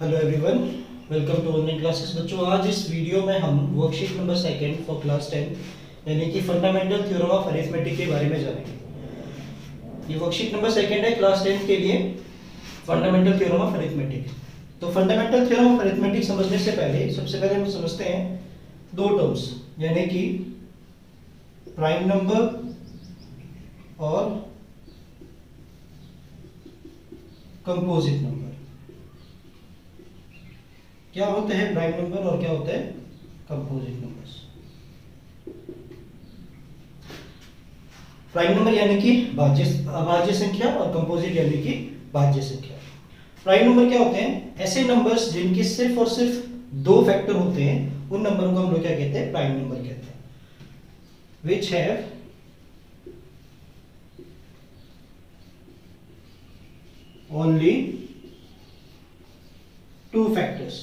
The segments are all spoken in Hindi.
Hello everyone, welcome to online classes. बच्चों, आज इस वीडियो में हम वर्कशीट नंबर 2 फॉर क्लास 10 यानी कि फंडामेंटल थ्योरम ऑफ अरिथमेटिक के बारे में जानेंगे। ये वर्कशीट नंबर 2 है क्लास 10 के लिए, फंडामेंटल थ्योरम ऑफ अरिथमेटिक। तो फंडामेंटल थ्योरम ऑफ अरिथमेटिक समझने से पहले सबसे पहले हम समझते हैं दो टर्म्स, यानी कि प्राइम नंबर और कंपोजिट नंबर। क्या होता है प्राइम नंबर और क्या होता है कंपोजिट नंबर्स। प्राइम नंबर यानी कि अभाज्य संख्या और कंपोजिट यानी कि भाज्य संख्या। प्राइम नंबर क्या होते हैं? ऐसे नंबर्स जिनके सिर्फ और सिर्फ दो फैक्टर होते हैं, उन नंबर को हम लोग क्या कहते हैं? प्राइम नंबर कहते हैं। Which have only two factors,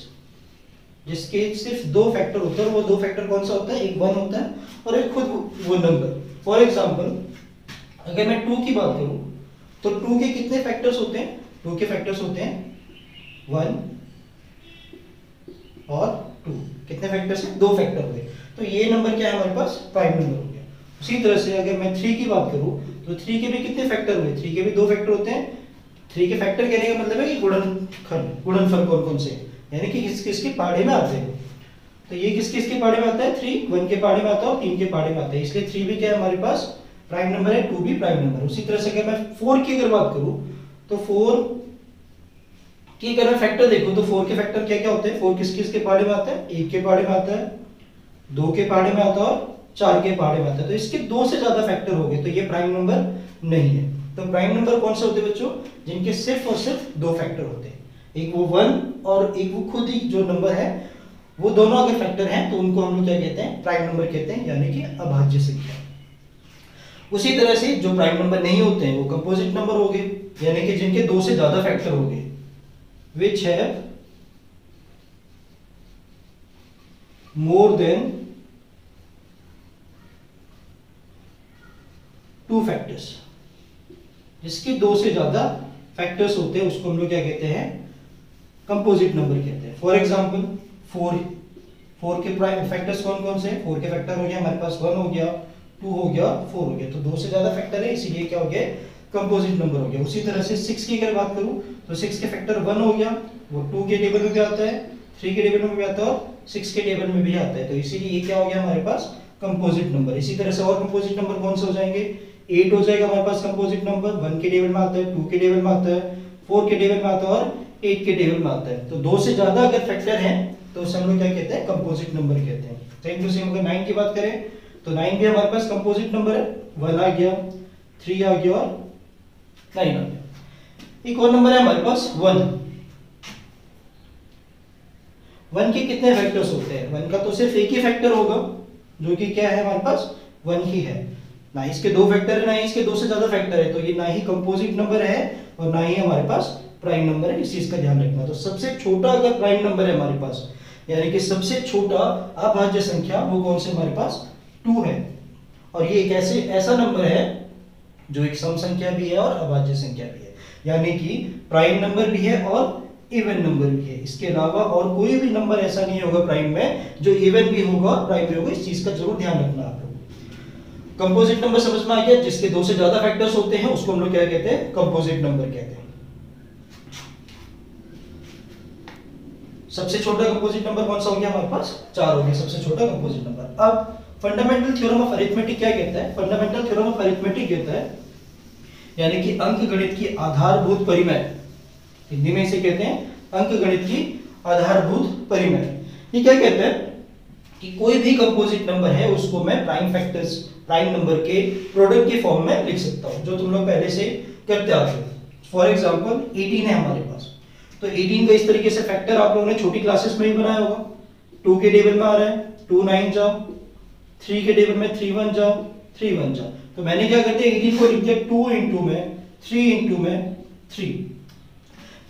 जिसके सिर्फ दो फैक्टर होते हैं। वो दो फैक्टर कौन सा होता है? एक 1 होता है और एक खुद वो नंबर। फॉर एग्जांपल, अगर मैं 2 की बात करूं तो 2 के कितने फैक्टर्स होते हैं? 2 के फैक्टर्स होते हैं 1 और 2। कितने फैक्टर्स हैं? 2 फैक्टर हुए। तो ये नंबर क्या है हमारे पास? प्राइम नंबर हो गया। उसी तरह से अगर मैं 3 की बात करूं तो 3 के भी कितने फैक्टर हुए? 3 के भी 2 फैक्टर होते हैं। 3 के फैक्टर कहने का मतलब है कि गुणनफल कौन कौन से, यानी कि किस किस के पाढ़े में आते हैं। तो ये किस किस के पाढ़े में आता है? 3 1 के पाढ़े में आता है और 3 के पाढ़े में आता है। इसलिए 3 भी क्या है हमारे पास? प्राइम नंबर है। 2 भी प्राइम नंबर। उसी तरह से अगर मैं 4 की अगर बात करूं तो 4 की अगर मैं फैक्टर देखूं तो 4 के फैक्टर क्या क्या होते हैं? 4 किस किस के पाढ़े में आता है? 1 के पाढ़े में आता है, 2 के पाढ़े में आता है और 4 के पाढ़े में आता है। तो इसके 2 से ज्यादा फैक्टर हो गए, तो ये प्राइम नंबर नहीं है। तो प्राइम नंबर कौन से होते हैं बच्चों? जिनके सिर्फ और सिर्फ 2 फैक्टर होते हैं, एक वो 1 और एक वो खुद ही जो नंबर है, वो दोनों अगर फैक्टर हैं तो उनको हम लोग क्या कहते हैं? प्राइम नंबर कहते हैं, यानी कि अभाज्य संख्या। उसी तरह से जो प्राइम नंबर नहीं होते हैं वो कंपोजिट नंबर हो गए, यानी कि जिनके 2 से ज्यादा फैक्टर हो गए। Which have more than 2 factors, जिसके 2 से ज्यादा फैक्टर्स होते हैं उसको हम लोग क्या कहते हैं? कंपोजिट नंबर कहते हैं। फॉर एग्जांपल 4 के प्राइम फैक्टर्स कौन कौन से हैं? 4 के फैक्टर हो गया हमारे पास 1 हो गया, 2 हो गया, 4 हो गया। तो 2 से ज्यादा फैक्टर है, इसीलिए क्या हो गया? कंपोजिट नंबर हो गया। उसी तरह से 6 की अगर बात करूं तो 6 के फैक्टर 1 हो गया, वो 2 के टेबल में भी आता है, 3 के टेबल में भी आता है और 6 के टेबल में भी आता है। तो इसीलिए ये क्या हो गया हमारे पास? Composite number. इसी तरह से और कंपोजिट नंबर कौन से हो जाएंगे? 8 हो जाएगा हमारे पास कंपोजिट नंबर। 1 के टेबल में आता है, 2 के टेबल में आता है, 4 के टेबल में आता है और 8 के टेबल में आता है। तो 2 से ज्यादा अगर फैक्टर हैं तो उसे हम लोग क्या कहते हैं? कंपोजिट नंबर कहते हैं। सेम टू सेम अगर 9 की बात करें तो 9 भी हमारे पास कंपोजिट नंबर है। 1 आ गया, 3 आ गया और 9 आ गया। एक और नंबर है हमारे पास 1। 1 के कितने फैक्टर्स होते हैं? 1 का तो सिर्फ एक ही फैक्टर होगा, जो कि क्या है हमारे पास? 1 ही है। ना इसके 2 फैक्टर है, ना इसके 2 से ज्यादा फैक्टर है। तो ये ना ही कंपोजिट नंबर है और ना ही हमारे पास प्राइम नंबर है। इस चीज का ध्यान रखना। तो सबसे छोटा अगर प्राइम नंबर है हमारे पास, यानी कि सबसे छोटा अभाज्य संख्या, वो कौन से हमारे पास? 2 है। और ये एक ऐसा नंबर है जो एक सम संख्या भी है और अभाज्य संख्या भी है, यानी कि प्राइम नंबर भी है और इवन नंबर भी है। इसके अलावा और कोई भी नंबर ऐसा नहीं होगा प्राइम में जो इवन भी होगा और प्राइम भी होगा। इस चीज का जरूर ध्यान रखना आप लोग। कंपोजिट नंबर समझ में आ गया? जिसके 2 से ज्यादा फैक्टर्स होते हैं उसको हम लोग क्या कहते हैं? कंपोजिट नंबर कहते हैं। सबसे छोटा कंपोजिट नंबर कौन सा हो गया हमारे पास? 4 हो गया सबसे छोटा कंपोजिट नंबर। अब फंडामेंटल थ्योरम ऑफ अरिथमेटिक क्या कहता है? फंडामेंटल थ्योरम ऑफ अरिथमेटिक कहता है, यानी कि अंकगणित की आधारभूत परिमेय, हिंदी में इसे कहते हैं अंकगणित की आधारभूत परिमेय। ये क्या कहते हैं कि कोई भी कंपोजिट नंबर है उसको मैं प्राइम नंबर के प्रोडक्ट के फॉर्म में लिख सकता हूं, जो तुम लोग पहले से करते आते हो। फॉर एग्जांपल 18 है हमारे पास, तो 18 का इस तरीके से फैक्टर आप लोगों ने छोटी क्लासेस में ही बनाया होगा। 2 के टेबल में आ रहा है 2 9 जाओ, 3 के टेबल में 3 1 जाओ, 3 1 जाओ। तो मैंने क्या करते हैं 18 को लिख दिया 2 इंटू में 3 इंटू में 3।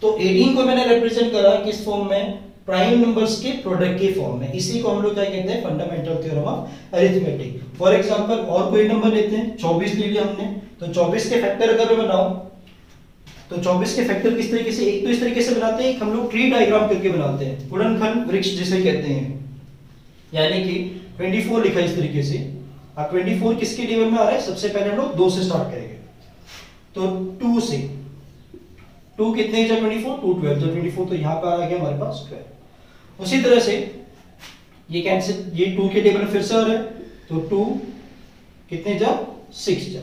तो 18 को मैंने रिप्रेजेंट करा किस फॉर्म में? प्राइम नंबर्स के प्रोडक्ट के फॉर्म में। इसी को हम लोग क्या कहते हैं? Fundamental theorem of arithmetic. For example और कोई नंबर लेते हैं, 24 ले लिया हमने, तो 24 के फैक्टर अगर मैं बनाऊं तो 24 के फैक्टर किस तरीके से, एक तो इस तरीके से बनाते हैं, एक हम लोग ट्री डायग्राम करके बनाते हैं, गुणनखंड वृक्ष जिसे कहते हैं, यानी कि 24 लिखा इस तरीके से। अब 24 किसके टेबल में आ रहा है, सबसे पहले हम लोग 2 से स्टार्ट करेंगे, तो 2 से, 2 कितने जा 24, 2 12 जो 24, तो यहाँ पर आ गया हमारे पास 12। उसी तरह से ये कैंसिल, ये 2 के टेबल में फिर से आ रहा है, तो 2 कितने जा 6 जा,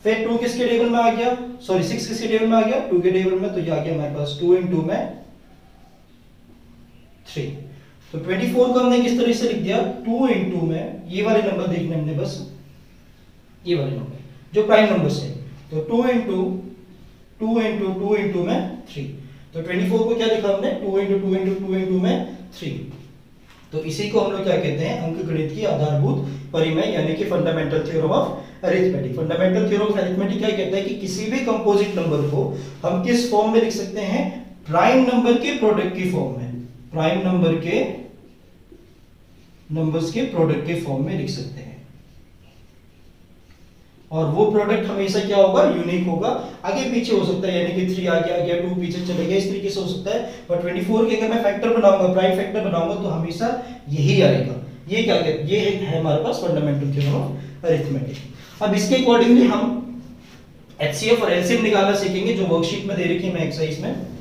फिर 2 किसके टेबल में आ गया, सॉरी 6 किसके टेबल में आ गया, 2 के टेबल में, तो ये आ गया हमारे पास 2 × 2 में 3। तो 24 को हमने किस तरह से लिख दिया, 2 × 2 में, ये वाले नंबर देखने हमने बस, ये वाले नंबर जो प्राइम नंबर्स है, तो 2 × 2 × 2 में 3। तो 24 को क्या लिखा हमने, 2 × 2 × 2 × 2 में 3। तो इसी को हम लोग क्या कहते हैं, अंकगणित की आधारभूत परिमेय, यानी कि fundamental theorem of arithmetic. Fundamental theorem of arithmetic क्या कहता है कि किसी भी कंपोजिट नंबर को हम किस फॉर्म में लिख सकते हैं, प्राइम नंबर के प्रोडक्ट की फॉर्म में, प्राइम नंबर के नंबर्स के प्रोडक्ट के फॉर्म में लिख सकते हैं, और वो प्रोडक्ट हमेशा क्या होगा, यूनिक होगा, आगे पीछे हो सकता है, यानी कि 3 आगे आ गया, 2 पीछे चले गया, इस तरीके से हो सकता है। पर 24 के अगर मैं फैक्टर बनाऊंगा, प्राइम फैक्टर बनाऊंगा, तो हमेशा यही आएगा। ये क्या कहते हैं, ये है हमारे पास फंडामेंटल थ्योरम ऑफ अरिथमेटिक। अब इसके अकॉर्डिंगली हम एचसीएफ और एलसीएम निकालना सीखेंगे, जो वर्कशीट में दे रखी है मैं एक्सरसाइज में।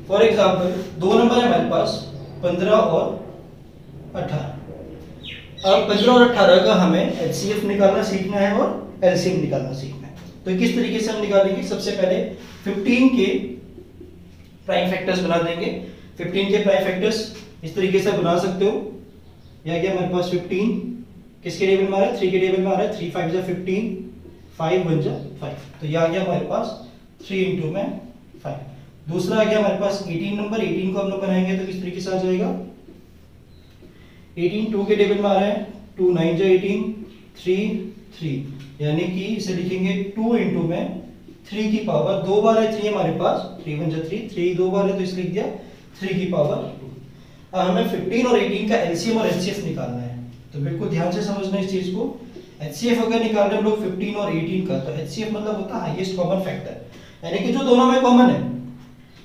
फॉर एग्जाम्पल 2 नंबर है हमारे पास 15 और 18। अब 15 और 18 का हमें एचसीएफ निकालना सीखना है और एलसीएम निकालना सीखना है। तो किस तरीके से हम निकालेंगे, सबसे पहले 15 के प्राइम फैक्टर्स बना देंगे। 15 के प्राइम फैक्टर्स इस तरीके से बना सकते हो, यह गया हमारे पास 15 किसके टेबल में आ रहा है, 3 के टेबल में आ रहा है, 3 5 जा 15, 5 1 जा 5, तो यह आ गया हमारे पास 3 × 2 में 5। दूसरा आ गया हमारे पास 18 नंबर, 18 को हम लोग बनाएंगे तो किस तरीके से आ जाएगा, 18 2 के टेबल में आ रहा है, 2 9 जा 18, 3 3, यानी कि इसे लिखेंगे 2 × 2 में 3 की पावर 2 बार है 3 हमारे पास, 3 1 जा 3, 3 2 बार है तो इसे लिख दिया 3 की पावर 2। अब हमें 15 और 18 का एलसीएम और एचसीएफ निकालना है, तो बिल्कुल ध्यान से समझना इस चीज को। एचसीएफ अगर निकाल रहे हैं हम लोग 15 और 18 का, तो एचसीएफ मतलब होता है हाईएस्ट कॉमन फैक्टर, यानी कि जो दोनों में कॉमन है,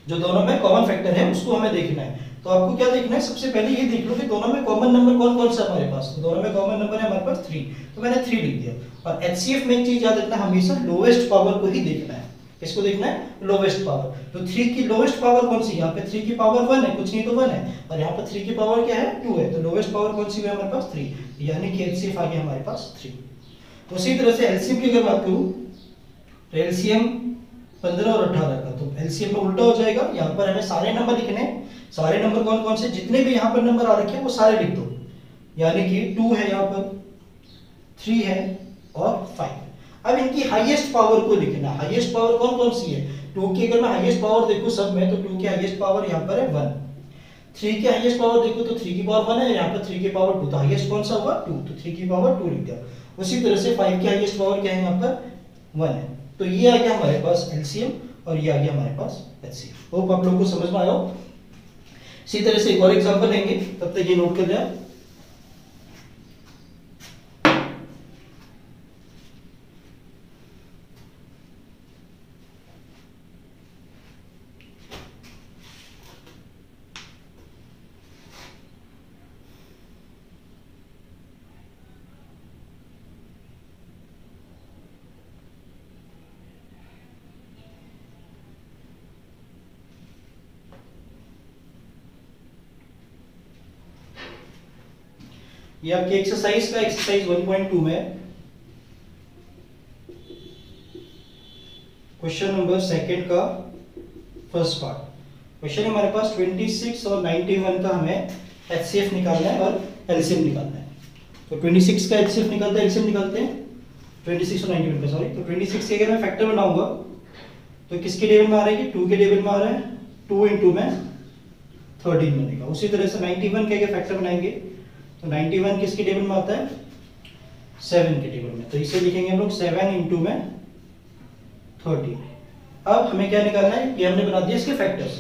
जो दोनों में कॉमन फैक्टर है उसको हमें देखना है। तो आपको क्या देखना है, सबसे पहले ये देख लो कि दोनों में कॉमन नंबर कौन कौन सा हमारे पास, तो दोनों में कॉमन नंबर है हमारे पास 3, तो मैंने 3 लिख दिया। और एचसीएफ में एक चीज याद रखना, हमेशा लोवेस्ट पावर को ही देखना है। किसको देखना है, लोवेस्ट पावर। तो 3 की लोवेस्ट पावर कौन सी, यहाँ पे 3 की पावर 1 है, कुछ नहीं तो 1 है, और यहाँ पे 3 की पावर क्या है 2 है, तो लोवेस्ट पावर कौन सी है हमारे पास 3, यानी कि एचसीएफ आ गया हमारे पास 3। तो उसी तरह से एलसीएम की अगर बात करूं, तो एलसीएम 15 और 18 का, तो एलसीएम में उल्टा हो जाएगा, यहाँ पर हमें सारे नंबर लिखने हैं। सारे नंबर कौन कौन से, जितने भी यहाँ पर नंबर आ रखे हैं वो सारे लिख दो, यानी कि 2 है यहाँ पर, 3 है और 5। अब इनकी हाईएस्ट पावर को लिखना, हाईएस्ट पावर कौन कौन सी है, 2 की अगर मैं हाईएस्ट पावर देखूं सब में, तो 2 की हाईएस्ट पावर यहाँ पर है 1, 3 की हाईएस्ट पावर देखो तो 3 की पावर 1 है, यहाँ पर 3 की पावर 2, तो हाईएस्ट कौन सा होगा 2, तो 3 की पावर 2 लिख दिया। उसी तरह से 5 की हाईएस्ट पावर क्या है यहाँ पर 1 है, तो ये आ गया हमारे पास एलसीएम और ये आ गया हमारे पास एचसीएफ। होप आप लोगों को समझ में आया हो। इसी तरह से एक और एग्जांपल लेंगे, तब तक ये नोट कर लें। ये आपकी एक्सरसाइज का एक्सरसाइज 1.2 में क्वेश्चन नंबर 2 का फर्स्ट पार्ट। क्वेश्चन हमारे पास 26 और 91 का हमें एचसीएफ निकालना है और एलसीएम निकालना है। तो 26 का एचसीएफ निकालते हैं, एलसीएम निकालते हैं, 26 और 91 का, सॉरी। तो 26 के अगर मैं फैक्टर बनाऊंगा तो किसके टेबल में आ रहा है, 2 के टेबल में आ रहा है, 2 × 2 में 13 बनेगा। उसी तरह से 91 के अगर फैक्टर बनाएंगे तो 91 किसके टेबल में आता है, 7 के टेबल में, तो इसे लिखेंगे हम लोग 7 × 2 में 30। अब हमें क्या निकालना है, ये हमने बना दिया इसके फैक्टर्स,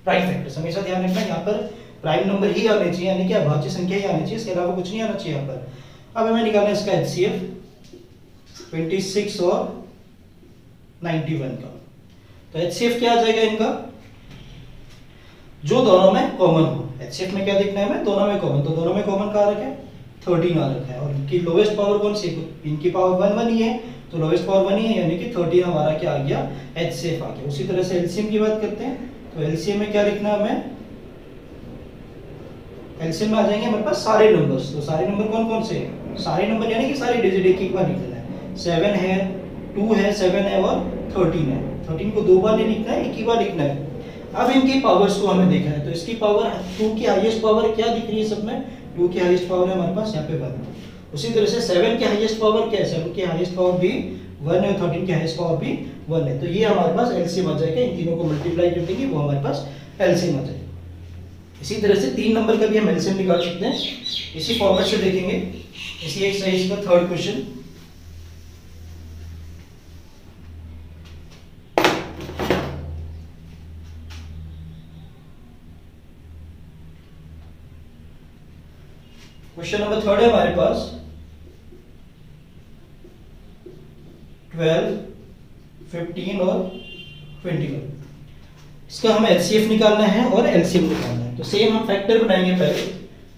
प्राइम फैक्टर्स। हमेशा ध्यान रखना यहाँ पर प्राइम नंबर ही आने चाहिए, यानी कि अभाज्य संख्या ही आनी चाहिए, इसके अलावा कुछ नहीं आना चाहिए यहाँ पर। अब हमें निकालना है इसका HCF 26 और 91 का। तो HCF क्या आ जाएगा इनका, जो दोनों में कॉमन हो। HCF में क्या देखना है हमें, दोनों में कॉमन, तो दोनों में कॉमन कहाँ रखा है, 13 आ रखा है, और इनकी लोवेस्ट पावर कौन सी, इनकी पावर 1 1 ही है, तो लोवेस्ट पावर 1 ही है, यानी कि 13 हमारा क्या आ गया, HCF आ गया। उसी तरह से LCM की बात करते हैं, तो LCM में क्या लिखना है हमें, LCM में आ जाएंगे हमारे पास सारे नंबर्स। तो सारे नंबर कौन कौन से हैं, सारे नंबर यानी कि सारे डिजिट एक एक बार लिख देना है। 7 है, 2 है, 7 है और 13 है। 13 को दो बार नहीं लिखना है, एक ही बार लिखना है। अब इनकी पावर्स को हमें देखना है, तो इसकी पावर 2 की हाईएस्ट पावर क्या दिख रही है सब में, 2 की हाईएस्ट पावर है हमारे पास यहाँ पे 1। उसी तरह से 7 की हाईएस्ट पावर क्या है, 7 की हाईएस्ट पावर भी 1 है, 13 की हाईएस्ट पावर भी 1 है। तो ये हमारे पास एलसीएम आ जाएगा, इन तीनों को मल्टीप्लाई कर देंगे वो हमारे पास एलसीएम आ जाएगा। इसी तरह से 3 नंबर का भी हम एलसीएम निकाल सकते हैं, इसी फॉर्मेट से देखेंगे। इसी एक्सरसाइज का third question, question number third है हमारे पास 12, 15 और 21। इसका हमें एचसीएफ निकालना है और एलसीएम निकालना है। तो सेम हम फैक्टर बनाएंगे पहले।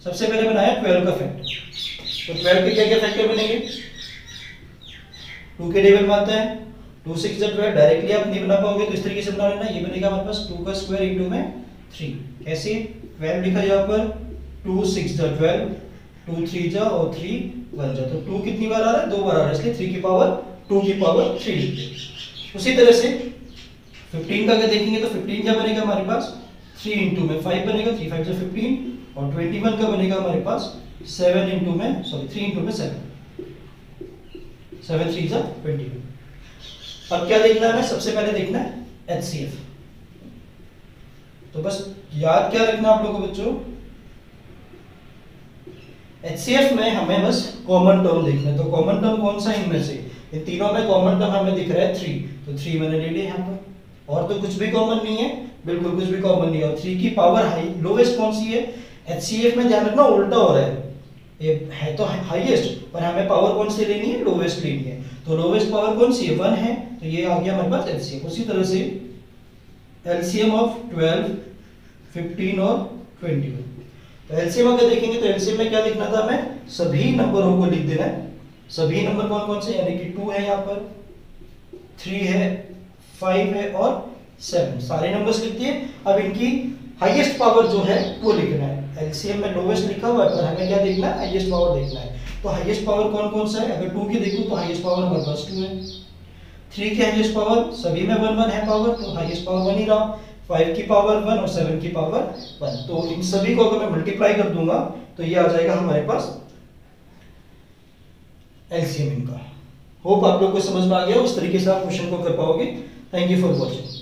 सबसे पहले बनाया 12 का फैक्टर, तो 12 के क्या क्या फैक्टर बनेंगे, 2 के टेबल में आता है, 2 6 12, डायरेक्टली आप नहीं बना पाओगे तो इस तरीके से बना लेना। ये बनेगा हमारे पास 2 का स्क्वायर इनटू में 3, कैसे 12 लिखा यहाँ पर, 2 6 12, 2 3 जा और 3 1 जा, तो 2 कितनी बार आ रहा है, 2 बार आ रहा है, इसलिए 3 की पावर 2 की पावर 3 लिखते हैं। उसी तरह से 15 का अगर देखेंगे तो 15 क्या बनेगा हमारे पास, 3 इंटू में 5 बनेगा, 3 5 जा 15, और 21 का बनेगा हमारे पास 7 इंटू में 3 इंटू में 7, 7 3 जा 21। अब क्या देखना है, सबसे पहले देखना है HCF। तो बस याद क्या रखना आप लोगों को बच्चों, HCF में हमें बस कॉमन टर्म देखना है। तो कॉमन टर्म कौन सा है इनमें से, इन तीनों में कॉमन टर्म हमें दिख रहा है 3, तो 3 मैंने ले लिया यहाँ पर, और तो कुछ भी कॉमन नहीं है, बिल्कुल कुछ भी कॉमन नहीं है। और 3 की पावर हाई लोवेस्ट कौन सी है, HCF में ध्यान रखना उल्टा हो रहा है, ये है तो हाईएस्ट, पर हमें पावर कौन सी लेनी है, लोवेस्ट लेनी है। तो लोवेस्ट पावर कौन सी है, 1 है, तो ये आ गया हमारे पास HCF। उसी तरह से LCM ऑफ 12, 15 और 21। तो एलसीएम अगर देखेंगे तो एलसीएम में क्या लिखना था हमें, सभी नंबरों को लिख देना है। सभी नंबर कौन कौन से, यानी कि 2 है यहाँ पर, 3 है, 5 है और 7, सारे नंबर्स लिख दिए। अब इनकी हाईएस्ट पावर जो है वो लिखना है। एलसीएम में लोवेस्ट लिखा हुआ है, पर हमें क्या देखना है, हाईएस्ट पावर देखना है। तो हाईएस्ट पावर कौन कौन सा है, अगर 2 की देखूं तो हाईएस्ट पावर हमारे पास 2 है, 3 की हाईएस्ट पावर सभी में 1 1 है पावर, तो हाईएस्ट पावर 1 ही रहा, 5 की पावर 1 और 7 की पावर 1। तो इन सभी को अगर मैं मल्टीप्लाई कर दूंगा तो ये आ जाएगा हमारे पास एलसीएम इनका। होप आप लोग को समझ में आ गया, उस तरीके से आप क्वेश्चन को कर पाओगे। Thank you for watching.